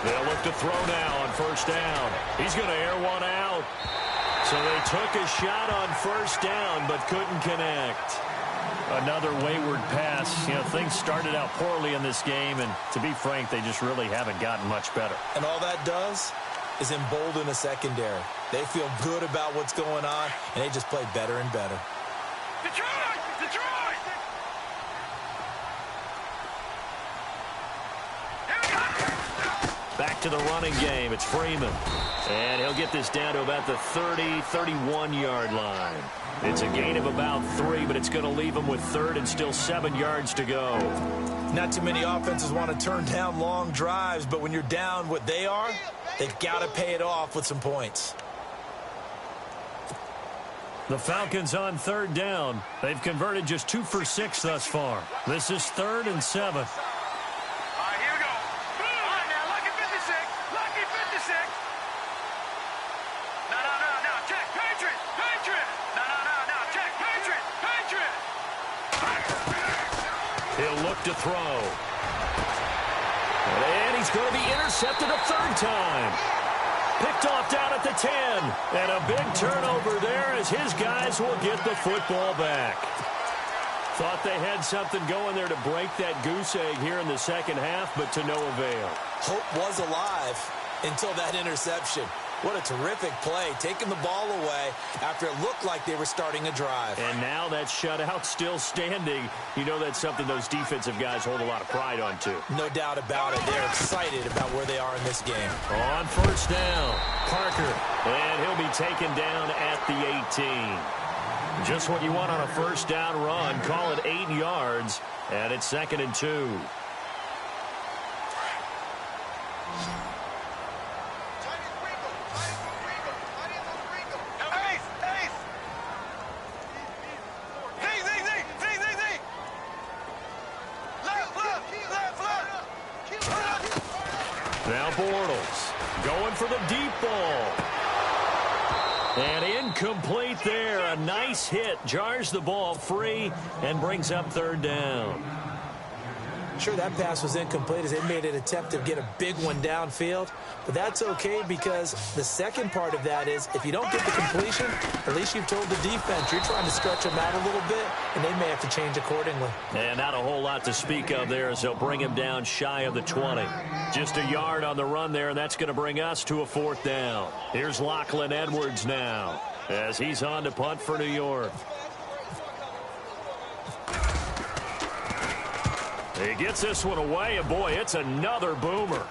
S1: They'll look to throw now on 1st down. He's going to air one out. So they took a shot on 1st down, but couldn't connect. Another wayward pass. You know, things started out poorly in this game, and to be frank, they just really haven't gotten much better.
S2: And all that does is embolden a secondary. They feel good about what's going on, and they just play better and better.
S3: Detroit! Detroit!
S1: Back to the running game. It's Freeman. And he'll get this down to about the 30, 31-yard line. It's a gain of about 3, but it's going to leave him with third and still 7 yards to go.
S2: Not too many offenses want to turn down long drives, but when you're down what they are, they've got to pay it off with some points.
S1: The Falcons on third down. They've converted just 2 for 6 thus far. This is 3rd and 7.
S3: All right, here we go. All right, now, lucky 56. Lucky 56. No. Check. Patriot. No. Check. Patriot.
S1: He'll look to throw. And he's going to be intercepted a third time. Picked off down at the 10. And a big turnover there as his guys will get the football back. Thought they had something going there to break that goose egg here in the second half, but to no avail.
S2: Hope was alive until that interception. What a terrific play, taking the ball away after it looked like they were starting a drive.
S1: And now that shutout still standing. You know that's something those defensive guys hold a lot of pride on, too.
S2: No doubt about it. They're excited about where they are in this game.
S1: On first down, Parker. And he'll be taken down at the 18. Just what you want on a first down run. Call it 8 yards. And it's 2nd and 2. Now Bortles going for the deep ball. And incomplete there. A nice hit. Jars the ball free and brings up third down.
S2: Sure, that pass was incomplete as they made an attempt to get a big one downfield. But that's okay because the second part of that is if you don't get the completion, at least you've told the defense you're trying to stretch them out a little bit, and they may have to change accordingly.
S1: And not a whole lot to speak of there as they'll bring him down shy of the 20. Just a yard on the run there, and that's going to bring us to a 4th down. Here's Lachlan Edwards now as he's on to punt for New York. He gets this one away, and boy, it's another boomer.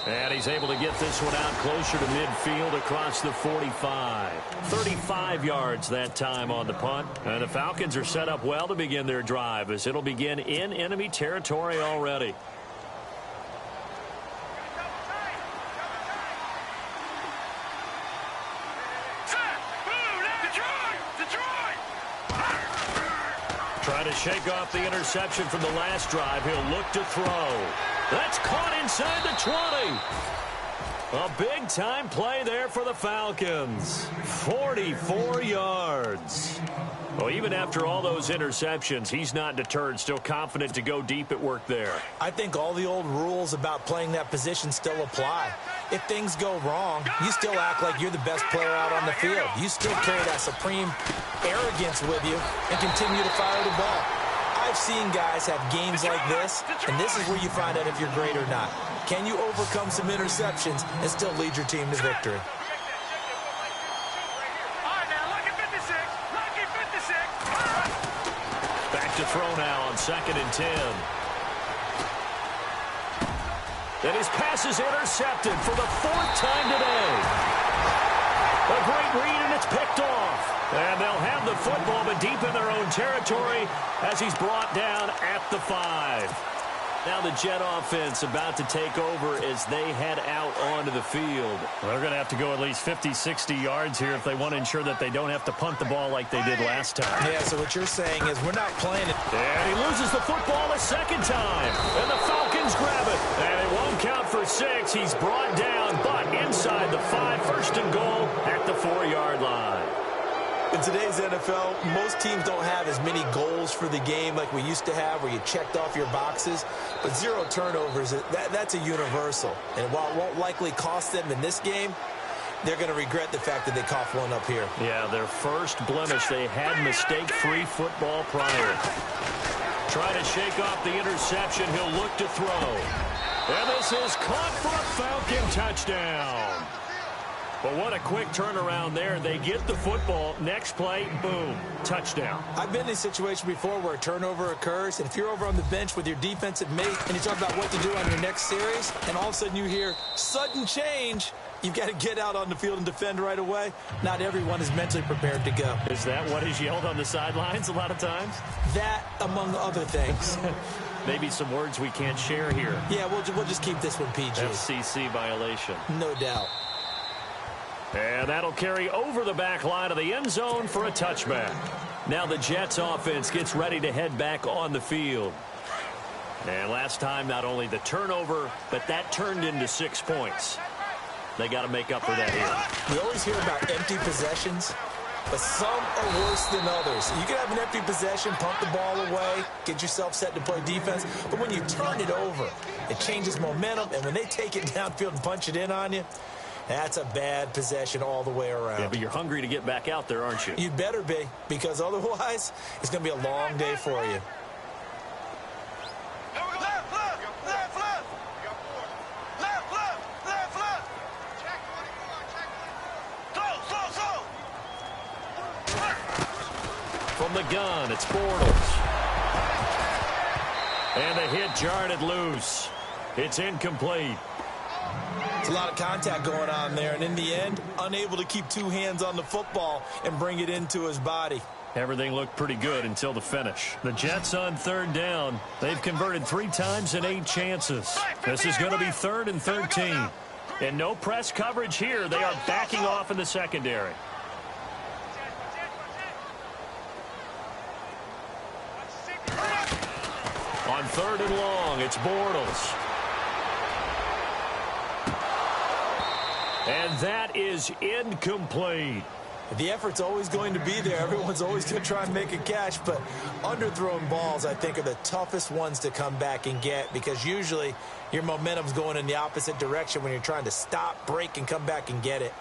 S1: And he's able to get this one out closer to midfield across the 45. 35 yards that time on the punt. And the Falcons are set up well to begin their drive as it'll begin in enemy territory already. Trying to shake off the interception from the last drive. He'll look to throw. That's caught inside the 20. A big-time play there for the Falcons. 44 yards. Well, even after all those interceptions, he's not deterred, still confident to go deep at work there.
S2: I think all the old rules about playing that position still apply. If things go wrong, you still act like you're the best player out on the field. You still carry that supreme arrogance with you and continue to fire the ball. I've seen guys have games like this, and this is where you find out if you're great or not. Can you overcome some interceptions and still lead your team to victory?
S1: Back to throw now on 2nd and 10. And his pass is intercepted for the 4th time today. A great read, and it's picked off. And they'll have the football, but deep in their own territory as he's brought down at the 5. Now the Jet offense about to take over as they head out onto the field. They're going to have to go at least 50, 60 yards here if they want to ensure that they don't have to punt the ball like they did last time.
S2: Yeah, so what you're saying is we're not playing it.
S1: And he loses the football a second time. And the Falcons grab it. And it won't count for 6. He's brought down, but inside the 5. 1st and goal at the 4-yard line.
S2: In today's NFL, most teams don't have as many goals for the game like we used to have where you checked off your boxes. But 0 turnovers, that's a universal. And while it won't likely cost them in this game, they're going to regret the fact that they coughed one up here.
S1: Yeah, their first blemish. They had mistake-free football prior. Trying to shake off the interception. He'll look to throw. And this is caught for a Falcon touchdown. But what a quick turnaround there. They get the football. Next play, boom, touchdown.
S2: I've been in a situation before where a turnover occurs, and if you're over on the bench with your defensive mate and you talk about what to do on your next series, and all of a sudden you hear sudden change, you've got to get out on the field and defend right away. Not everyone is mentally prepared to go.
S1: Is that what is yelled on the sidelines a lot of times?
S2: That, among other things.
S1: Maybe some words we can't share here.
S2: Yeah, we'll just keep this one PG.
S1: FCC violation.
S2: No doubt.
S1: And that'll carry over the back line of the end zone for a touchback. Now the Jets offense gets ready to head back on the field. And last time, not only the turnover, but that turned into 6 points. They got to make up for that here.
S2: We always hear about empty possessions, but some are worse than others. You can have an empty possession, pump the ball away, get yourself set to play defense, but when you turn it over, it changes momentum, and when they take it downfield and punch it in on you, that's a bad possession all the way around.
S1: Yeah, but you're hungry to get back out there, aren't you?
S2: You better be, because otherwise, it's going to be a long day for you.
S1: From the gun, it's Bortles. And the hit jarred it loose. It's incomplete.
S2: It's a lot of contact going on there, and in the end, unable to keep two hands on the football and bring it into his body.
S1: Everything looked pretty good until the finish. The Jets on third down. They've converted 3 times in 8 chances. This is going to be 3rd and 13. And no press coverage here. They are backing off in the secondary. On 3rd and long, it's Bortles. And that is incomplete.
S2: The effort's always going to be there. Everyone's always going to try and make a catch, but underthrown balls, I think, are the toughest ones to come back and get, because usually your momentum's going in the opposite direction when you're trying to stop, break, and come back and get it.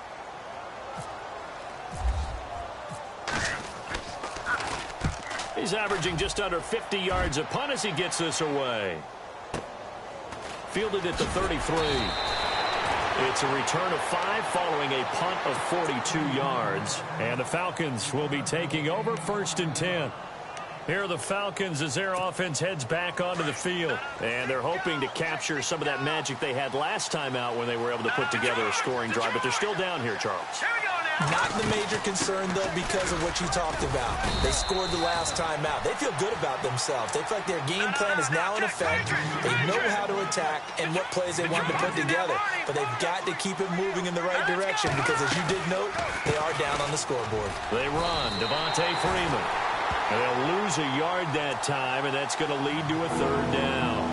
S1: He's averaging just under 50 yards a punt as he gets this away. Fielded at the 33. It's a return of 5 following a punt of 42 yards. And the Falcons will be taking over 1st and 10. Here are the Falcons as their offense heads back onto the field. And they're hoping to capture some of that magic they had last time out when they were able to put together a scoring drive. But they're still down here, Charles.
S2: Not the major concern, though, because of what you talked about. They scored the last time out. They feel good about themselves. They feel like their game plan is now in effect. They know how to attack and what plays they want to put together. But they've got to keep it moving in the right direction because, as you did note, they are down on the scoreboard.
S1: They run. Devontae Freeman. And they'll lose a yard that time, and that's going to lead to a 3rd down.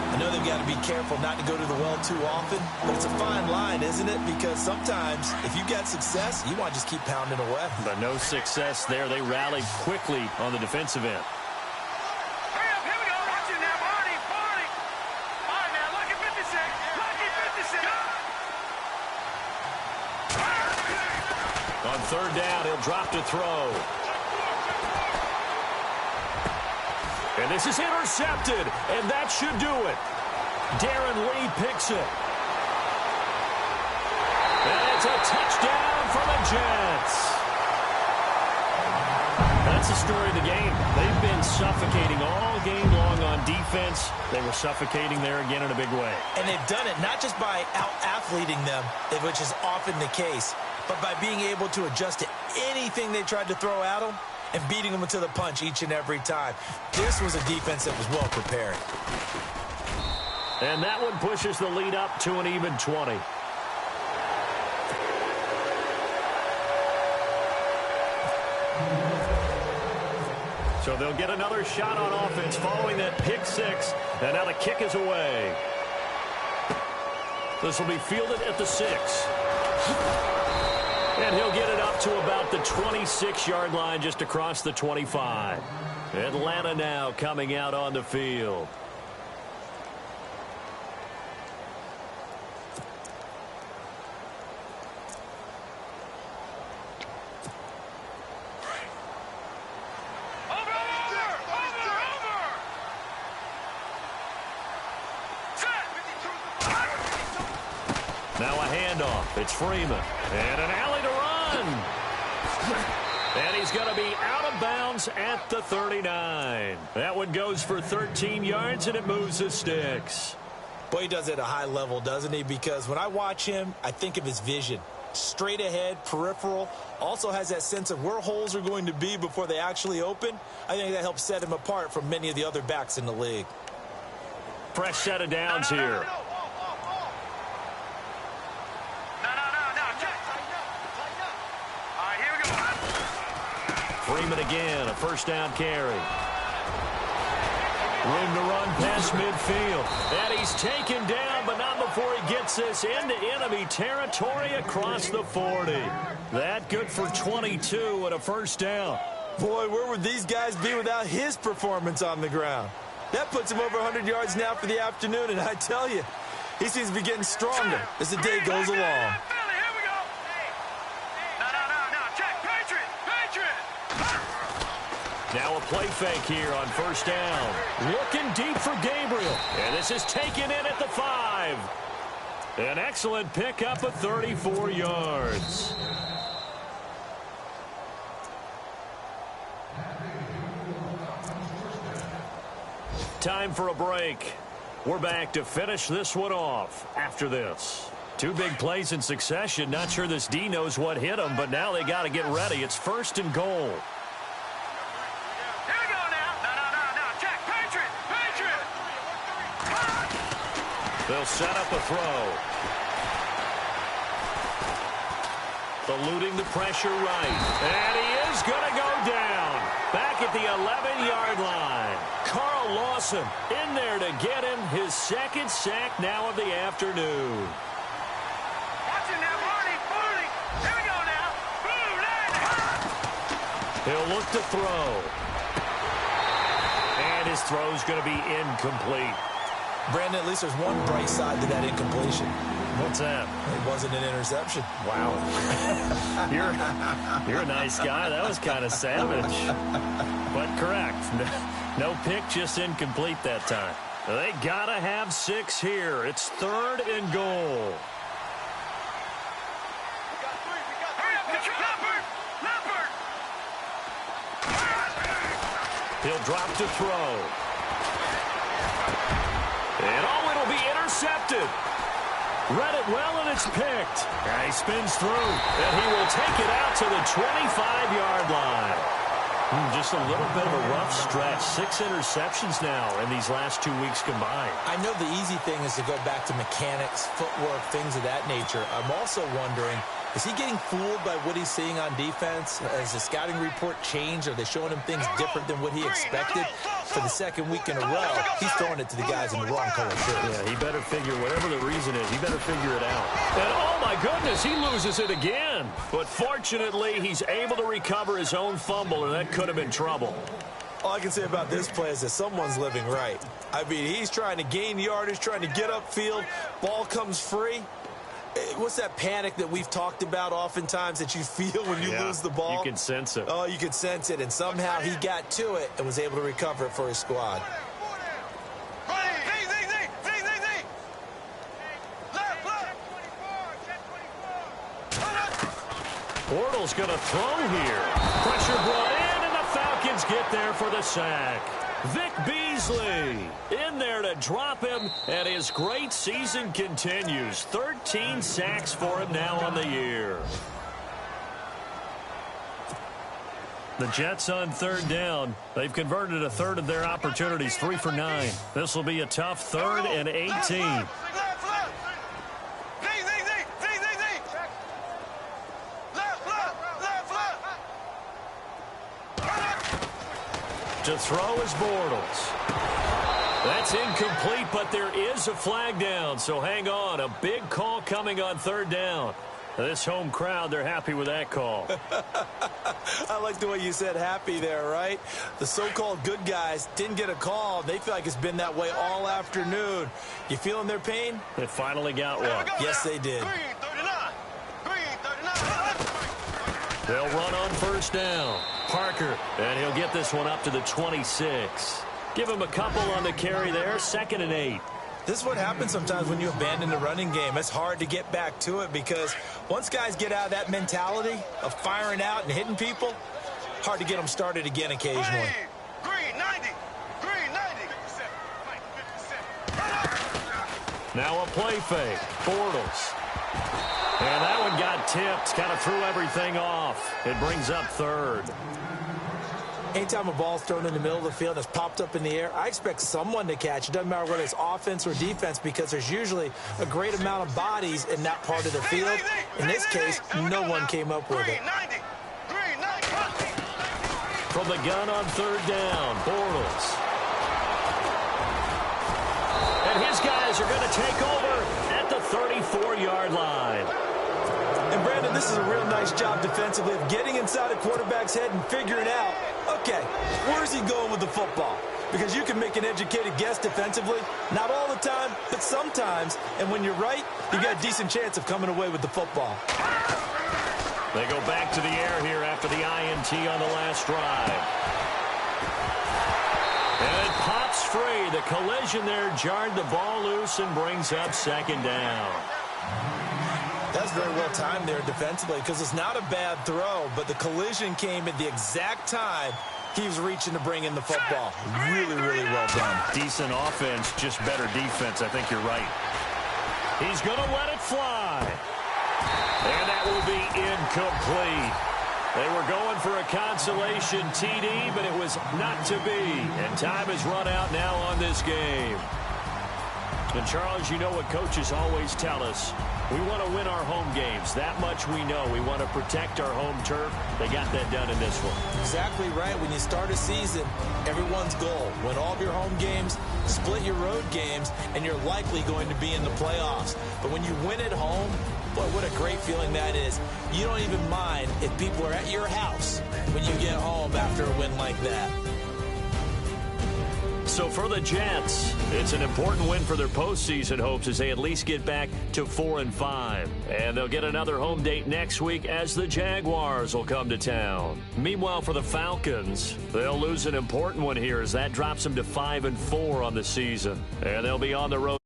S2: I know they've got to be careful not to go to the well too often, but it's a fine line, isn't it? Because sometimes, if you've got success, you want to just keep pounding away.
S1: But no success there. They rallied quickly on the defensive end.
S3: Hurry up, here we go. Watch it now, Barney. All right, now, look at 56. Look at 56.
S1: On 3rd down, he'll drop to throw. And this is intercepted, and that should do it. Darren Lee picks it. And it's a touchdown for the Jets. That's the story of the game. They've been suffocating all game long on defense. They were suffocating there again in a big way.
S2: And they've done it not just by out-athleting them, which is often the case, but by being able to adjust to anything they tried to throw at them and beating them to the punch each and every time. This was a defense that was well prepared.
S1: And that one pushes the lead up to an even 20. So they'll get another shot on offense following that pick 6. And now the kick is away. This will be fielded at the 6. And he'll get it up to about the 26-yard line, just across the 25. Atlanta now coming out on the field. Now a handoff. It's Freeman. And an alley to run. And he's going to be out of bounds at the 39. That one goes for 13 yards, and it moves the sticks.
S2: Boy, he does it at a high level, doesn't he? Because when I watch him, I think of his vision. Straight ahead, peripheral. Also has that sense of where holes are going to be before they actually open. I think that helps set him apart from many of the other backs in the league.
S1: Fresh set of downs here. Freeman again, a first down carry. Room to run past midfield. And he's taken down, but not before he gets this into enemy territory across the 40. That good for 22 and a first down.
S2: Boy, where would these guys be without his performance on the ground? That puts him over 100 yards now for the afternoon, and I tell you, he seems to be getting stronger as the day goes along.
S1: Now a play fake here on first down. Looking deep for Gabriel. And this is taken in at the 5. An excellent pickup of 34 yards. Time for a break. We're back to finish this one off after this. 2 big plays in succession. Not sure this D knows what hit him, but now they got to get ready. It's first and goal. They'll set up a throw. Eluding the pressure right. And he is going to go down. Back at the 11-yard line. Carl Lawson in there to get him his second sack now of the afternoon.
S3: Watching that Barney. Here we go now.
S1: He'll look to throw. And his throw's going to be incomplete.
S2: Brandon, at least there's one bright side to that incompletion.
S1: What's that?
S2: It wasn't an interception.
S1: Wow. You're a nice guy. That was kind of savage. But correct. No pick, just incomplete that time. They got to have 6 here. It's third and goal. He'll drop to throw. And it'll be intercepted. Read it well, and it's picked. And he spins through, and he will take it out to the 25-yard line. Just a little bit of a rough stretch. 6 interceptions now in these last 2 weeks combined.
S2: I know the easy thing is to go back to mechanics, footwork, things of that nature. I'm also wondering, is he getting fooled by what he's seeing on defense? Has the scouting report changed? Are they showing him things different than what he expected? For the second week in a row, he's throwing it to the guys in the wrong color shirt.
S1: Yeah, he better figure, whatever the reason is, he better figure it out. And oh my goodness, he loses it again. But fortunately, he's able to recover his own fumble, and that could have been trouble.
S2: All I can say about this play is that someone's living right. I mean, he's trying to gain yardage, trying to get upfield. Ball comes free. What's that panic that we've talked about oftentimes that you feel when you lose the ball?
S1: You can sense it.
S2: Oh, you can sense it, and somehow he got to it and was able to recover it for his squad.
S1: Bortles going to throw here. Pressure brought in, and the Falcons get there for the sack. Vic Beasley in there to drop him, and his great season continues. 13 sacks for him now on the year. The Jets on third down. They've converted a third of their opportunities, 3 for 9. This will be a tough 3rd and 18. To throw is Bortles. That's incomplete, but there is a flag down, so hang on. A big call coming on third down. This home crowd, they're happy with that call.
S2: I like the way you said happy there, right? The so-called good guys didn't get a call. They feel like it's been that way all afternoon. You feeling their pain?
S1: They finally got one.
S2: Yes, they did.
S1: They'll run on first down. Parker, and he'll get this one up to the 26. Give him a couple on the carry there, 2nd and 8.
S2: This is what happens sometimes when you abandon the running game. It's hard to get back to it because once guys get out of that mentality of firing out and hitting people, hard to get them started again occasionally.
S3: Green 90. Green 90.
S1: Now a play fake. Bortles. And that one got tipped. Kind of threw everything off. It brings up third.
S2: Anytime a ball's thrown in the middle of the field and it's popped up in the air, I expect someone to catch. It doesn't matter whether it's offense or defense because there's usually a great amount of bodies in that part of the field. In this case, no one came up with it.
S1: From the gun on third down, Bortles. And his guys are going to take over at the 34-yard line.
S2: And, Brandon, this is a real nice job defensively of getting inside a quarterback's head and figuring out, okay, where's he going with the football? Because you can make an educated guess defensively. Not all the time, but sometimes. And when you're right, you got a decent chance of coming away with the football.
S1: They go back to the air here after the INT on the last drive. And it pops free. The collision there jarred the ball loose and brings up second down.
S2: That's very well timed there defensively because it's not a bad throw, but the collision came at the exact time he was reaching to bring in the football. Really, really well done.
S1: Decent offense, just better defense. I think you're right. He's going to let it fly. And that will be incomplete. They were going for a consolation TD, but it was not to be. And time has run out now on this game. And, Charles, you know what coaches always tell us. We want to win our home games. That much we know. We want to protect our home turf. They got that done in this one.
S2: Exactly right. When you start a season, everyone's goal. Win all of your home games, split your road games, and you're likely going to be in the playoffs. But when you win at home, boy, what a great feeling that is. You don't even mind if people are at your house when you get home after a win like that.
S1: So for the Jets, it's an important win for their postseason hopes as they at least get back to 4-5. And they'll get another home date next week as the Jaguars will come to town. Meanwhile, for the Falcons, they'll lose an important one here as that drops them to 5-4 on the season. And they'll be on the road.